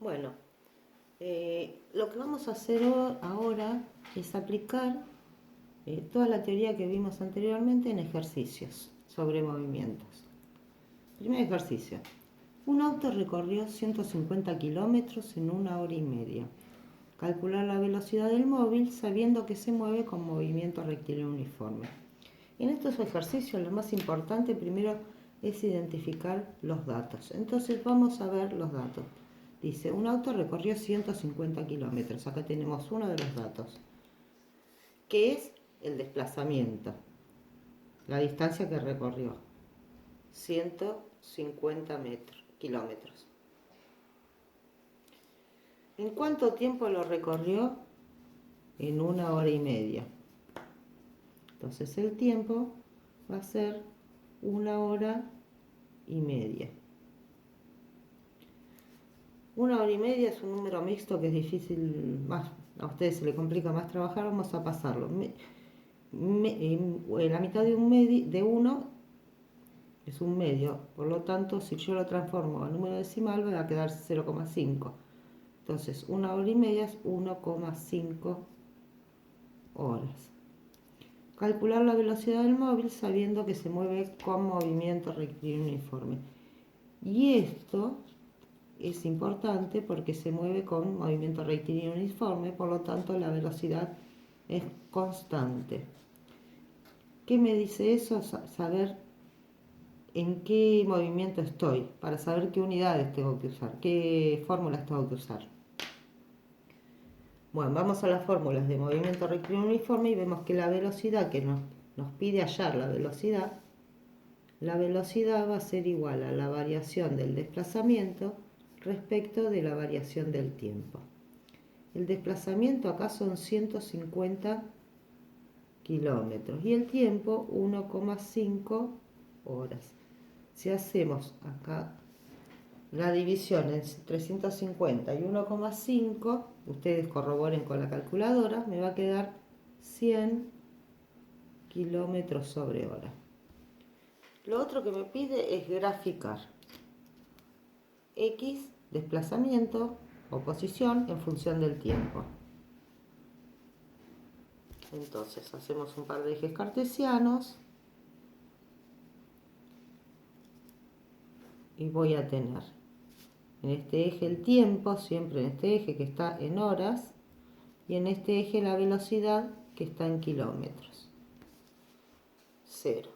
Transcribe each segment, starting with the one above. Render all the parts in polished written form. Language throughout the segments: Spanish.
Bueno, lo que vamos a hacer ahora es aplicar toda la teoría que vimos anteriormente en ejercicios sobre movimientos. Primer ejercicio. Un auto recorrió 150 kilómetros en 1 hora y media. Calcular la velocidad del móvil sabiendo que se mueve con movimiento rectilíneo uniforme. En estos ejercicios lo más importante primero es identificar los datos. Entonces vamos a ver los datos. Dice, un auto recorrió 150 kilómetros. Acá tenemos uno de los datos, que es el desplazamiento, la distancia que recorrió, 150 kilómetros. ¿En cuánto tiempo lo recorrió? En 1 hora y media. Entonces el tiempo va a ser 1 hora y media. 1 hora y media es un número mixto que es difícil, más a ustedes se les complica más trabajar, vamos a pasarlo. La mitad de uno es un medio, por lo tanto si yo lo transformo a número decimal va a quedar 0,5. Entonces 1 hora y media es 1,5 horas. Calcular la velocidad del móvil sabiendo que se mueve con movimiento rectilíneo uniforme. Y esto es importante porque se mueve con movimiento rectilíneo uniforme, por lo tanto la velocidad es constante. ¿Qué me dice eso? Saber en qué movimiento estoy, para saber qué unidades tengo que usar, qué fórmulas tengo que usar. Bueno, vamos a las fórmulas de movimiento rectilíneo uniforme y vemos que la velocidad que nos pide hallar la velocidad va a ser igual a la variación del desplazamiento respecto de la variación del tiempo. El desplazamiento acá son 150 kilómetros y el tiempo 1,5 horas. Si hacemos acá la división entre 150 y 1,5, ustedes corroboren con la calculadora, me va a quedar 100 kilómetros sobre hora. Lo otro que me pide es graficar X, desplazamiento o posición en función del tiempo. Entonces hacemos un par de ejes cartesianos y voy a tener en este eje el tiempo, siempre en este eje que está en horas, y en este eje la velocidad que está en kilómetros. 0.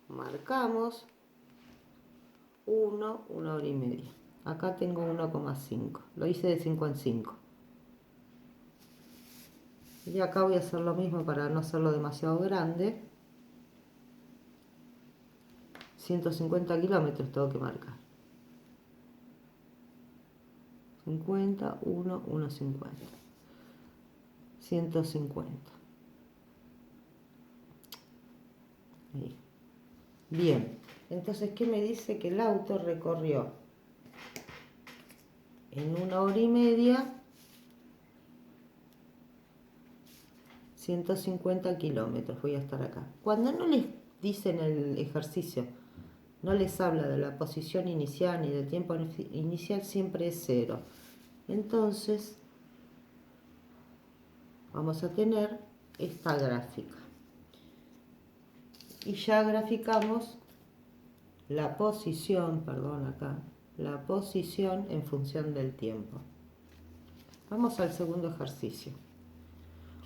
Marcamos 1 hora y media. Acá tengo 1,5. Lo hice de 5 en 5. Y acá voy a hacer lo mismo para no hacerlo demasiado grande. 150 kilómetros tengo que marcar. 50, 1, 1,50. 150. Ahí. Bien, entonces, ¿qué me dice? Que el auto recorrió en 1 hora y media 150 kilómetros. Voy a estar acá. Cuando no les dicen el ejercicio, no les habla de la posición inicial ni del tiempo inicial, siempre es 0. Entonces, vamos a tener esta gráfica. Y ya graficamos la posición, la posición en función del tiempo. Vamos al segundo ejercicio.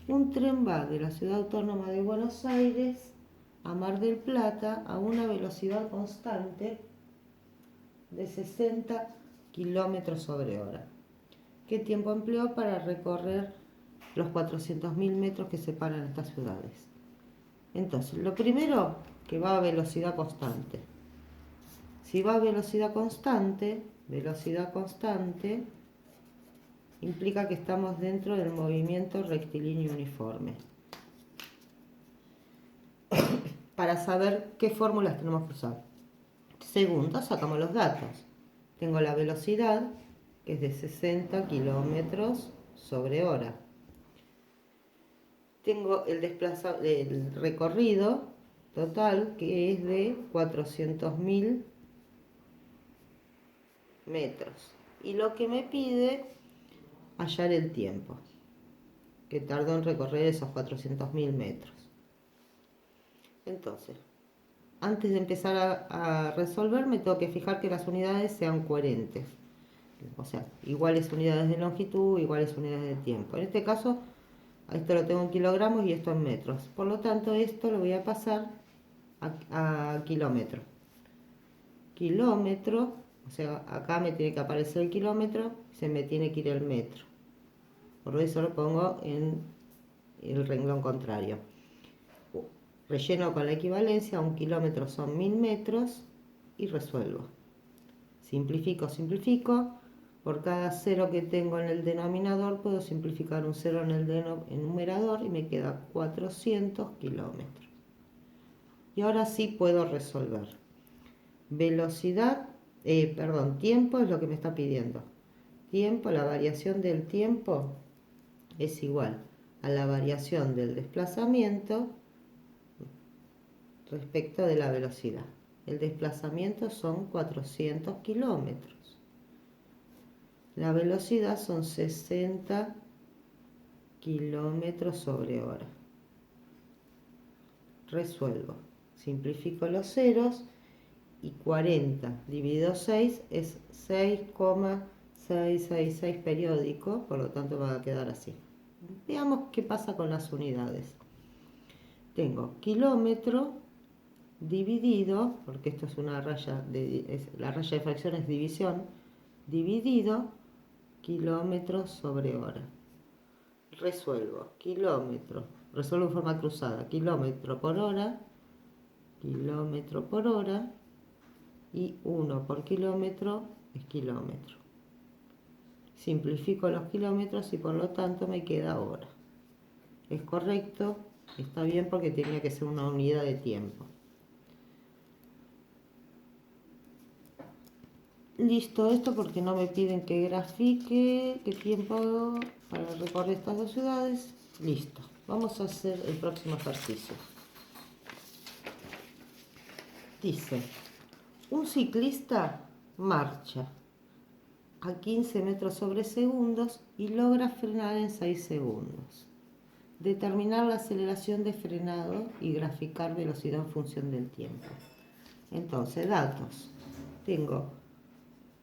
Un tren va de la Ciudad Autónoma de Buenos Aires a Mar del Plata a una velocidad constante de 60 kilómetros sobre hora. ¿Qué tiempo empleó para recorrer los 400.000 metros que separan estas ciudades? Entonces, lo primero, que va a velocidad constante. Si va a velocidad constante implica que estamos dentro del movimiento rectilíneo uniforme. Para saber qué fórmulas tenemos que usar. Segundo, sacamos los datos. Tengo la velocidad, que es de 60 kilómetros sobre hora. Tengo el recorrido total, que es de 400.000 metros. Y lo que me pide, hallar el tiempo que tardó en recorrer esos 400.000 metros. Entonces, antes de empezar a resolver, me tengo que fijar que las unidades sean coherentes. O sea, iguales unidades de longitud, iguales unidades de tiempo. En este caso, esto lo tengo en kilogramos y esto en metros. Por lo tanto, esto lo voy a pasar a kilómetro. Kilómetro, o sea, acá me tiene que aparecer el kilómetro, se me tiene que ir el metro. Por eso lo pongo en el renglón contrario. Relleno con la equivalencia, 1 kilómetro son 1000 metros y resuelvo. Simplifico, simplifico. Por cada cero que tengo en el denominador puedo simplificar un cero en el numerador y me queda 400 kilómetros. Y ahora sí puedo resolver. Velocidad, tiempo es lo que me está pidiendo. Tiempo, la variación del tiempo es igual a la variación del desplazamiento respecto de la velocidad. El desplazamiento son 400 kilómetros. La velocidad son 60 kilómetros sobre hora. Resuelvo. Simplifico los ceros y 40 dividido 6 es 6,666 periódico, por lo tanto va a quedar así. Veamos qué pasa con las unidades. Tengo kilómetro dividido, porque esto es una raya, la raya de fracción es división, dividido kilómetros sobre hora. Resuelvo kilómetro, resuelvo en forma cruzada, kilómetro por hora y 1 por kilómetro es kilómetro. Simplifico los kilómetros y por lo tanto me queda hora. Es correcto, está bien porque tenía que ser una unidad de tiempo. Listo esto porque no me piden que grafique qué tiempo para recorrer estas dos ciudades. Listo, vamos a hacer el próximo ejercicio. Dice, un ciclista marcha a 15 metros sobre segundos y logra frenar en 6 segundos. Determinar la aceleración de frenado y graficar velocidad en función del tiempo. Entonces, datos. Tengo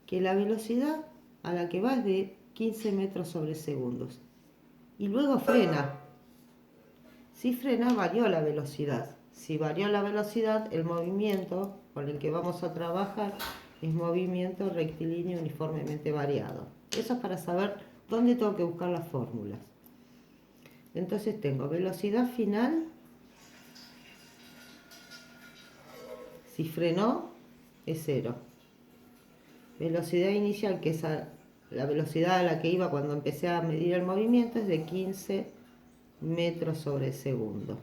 que la velocidad a la que va es de 15 metros sobre segundos. Y luego frena. Si frena, varió la velocidad. Si varió la velocidad, el movimiento con el que vamos a trabajar es movimiento rectilíneo uniformemente variado. Eso es para saber dónde tengo que buscar las fórmulas. Entonces tengo velocidad final. Si frenó, es 0. Velocidad inicial, que es la velocidad a la que iba cuando empecé a medir el movimiento, es de 15 metros sobre segundo.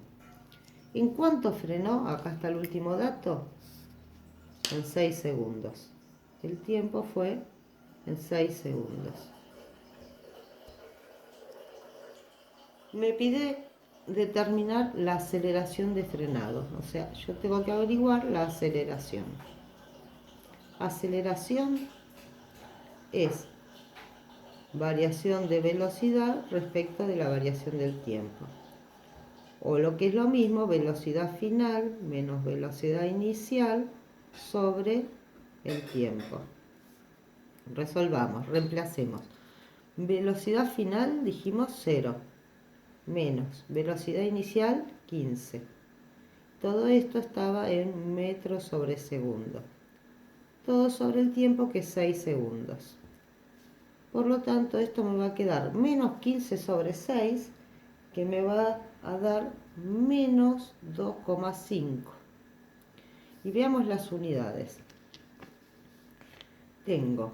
¿En cuánto frenó? Acá está el último dato. En 6 segundos. El tiempo fue en 6 segundos. Me pide determinar la aceleración de frenado. O sea, yo tengo que averiguar la aceleración. Aceleración es variación de velocidad respecto de la variación del tiempo. O lo que es lo mismo, velocidad final menos velocidad inicial sobre el tiempo. Resolvamos, reemplacemos. Velocidad final dijimos 0, menos velocidad inicial 15. Todo esto estaba en metros sobre segundo. Todo sobre el tiempo que es 6 segundos. Por lo tanto, esto me va a quedar menos 15 sobre 6, que me va a dar menos 2,5. Y veamos las unidades. Tengo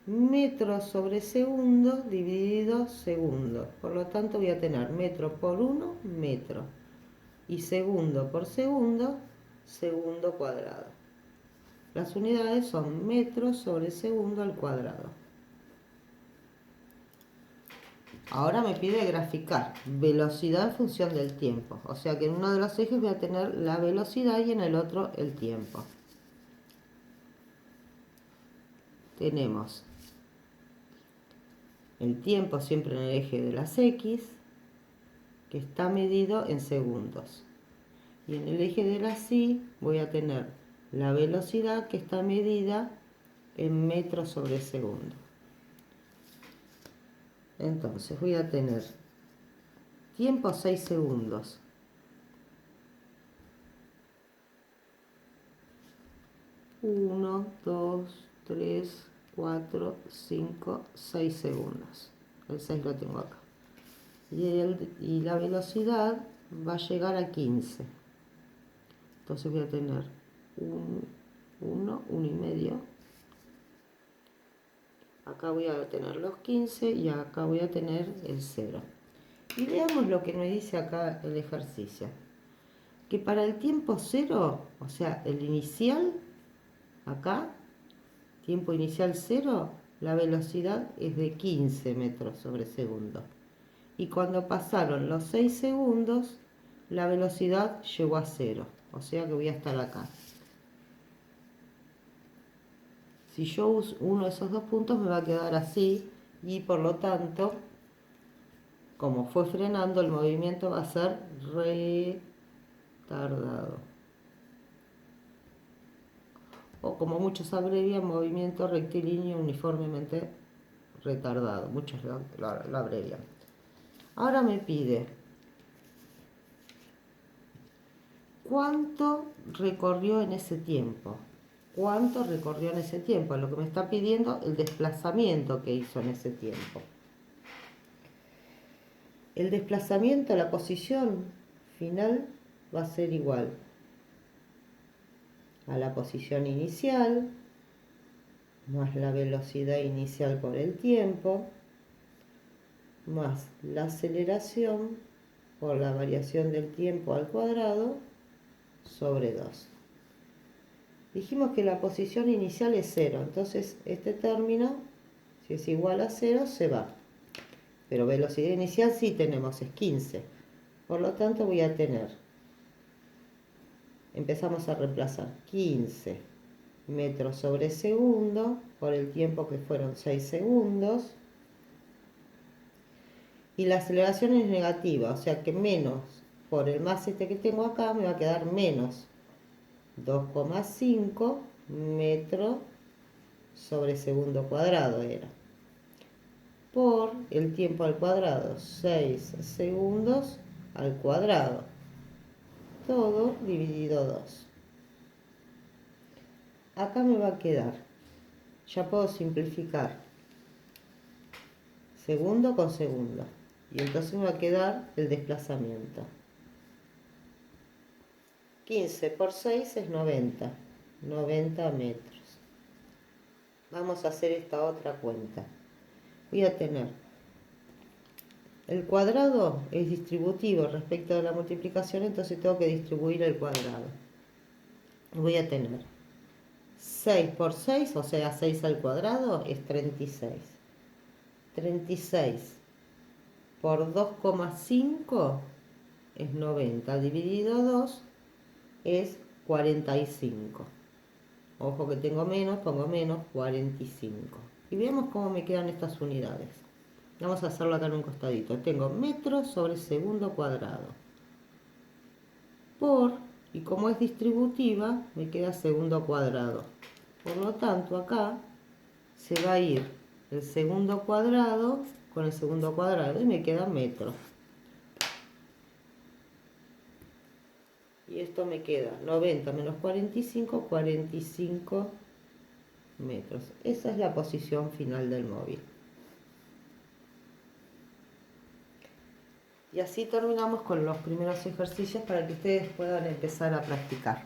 metros sobre segundo dividido segundo. Por lo tanto, voy a tener metro por 1, metro. Y segundo por segundo, segundo cuadrado. Las unidades son metros sobre segundo al cuadrado. Ahora me pide graficar velocidad en función del tiempo. O sea que en uno de los ejes voy a tener la velocidad y en el otro el tiempo. tenemos el tiempo siempre en el eje de las X, que está medido en segundos. Y en el eje de las Y voy a tener la velocidad que está medida en metros sobre segundo. Entonces voy a tener tiempo 6 segundos. 1, 2, 3, 4, 5, 6 segundos. El 6 lo tengo acá. Y la velocidad va a llegar a 15. Entonces voy a tener 1 y medio. Acá voy a tener los 15 y acá voy a tener el 0. Y veamos lo que me dice acá el ejercicio. Que para el tiempo 0, o sea, el inicial, acá, tiempo inicial 0, la velocidad es de 15 metros sobre segundo. Y cuando pasaron los 6 segundos, la velocidad llegó a 0. O sea que voy a estar acá. Si yo uso uno de esos dos puntos me va a quedar así y por lo tanto, como fue frenando, el movimiento va a ser retardado. O como muchos abrevian, movimiento rectilíneo uniformemente retardado. Muchos lo abrevian. Ahora me pide cuánto recorrió en ese tiempo. ¿Cuánto recorrió en ese tiempo? Lo que me está pidiendo el desplazamiento que hizo en ese tiempo. El desplazamiento a la posición final va a ser igual a la posición inicial más la velocidad inicial por el tiempo más la aceleración por la variación del tiempo al cuadrado sobre 2. Dijimos que la posición inicial es 0, entonces este término, si es igual a 0, se va. Pero velocidad inicial sí tenemos, es 15. Por lo tanto voy a tener, empezamos a reemplazar 15 metros sobre segundo por el tiempo que fueron 6 segundos. Y la aceleración es negativa, o sea que menos por el más este que tengo acá me va a quedar menos 2,5 metros sobre segundo cuadrado era. Por el tiempo al cuadrado, 6 segundos al cuadrado. Todo dividido 2. Acá me va a quedar, ya puedo simplificar segundo con segundo. Y entonces me va a quedar el desplazamiento. 15 por 6 es 90. 90 metros. Vamos a hacer esta otra cuenta. Voy a tener, el cuadrado es distributivo respecto de la multiplicación, entonces tengo que distribuir el cuadrado. Voy a tener 6 por 6, o sea 6 al cuadrado, es 36. 36 por 2,5 es 90, dividido 2 es 45. Ojo que tengo menos, pongo menos 45. Y veamos cómo me quedan estas unidades. Vamos a hacerlo acá en un costadito. Tengo metros sobre segundo cuadrado. Por, y como es distributiva, me queda segundo cuadrado. Por lo tanto, acá se va a ir el segundo cuadrado con el segundo cuadrado y me queda metros. Y esto me queda 90 menos 45, 45 metros. Esa es la posición final del móvil. Y así terminamos con los primeros ejercicios para que ustedes puedan empezar a practicar.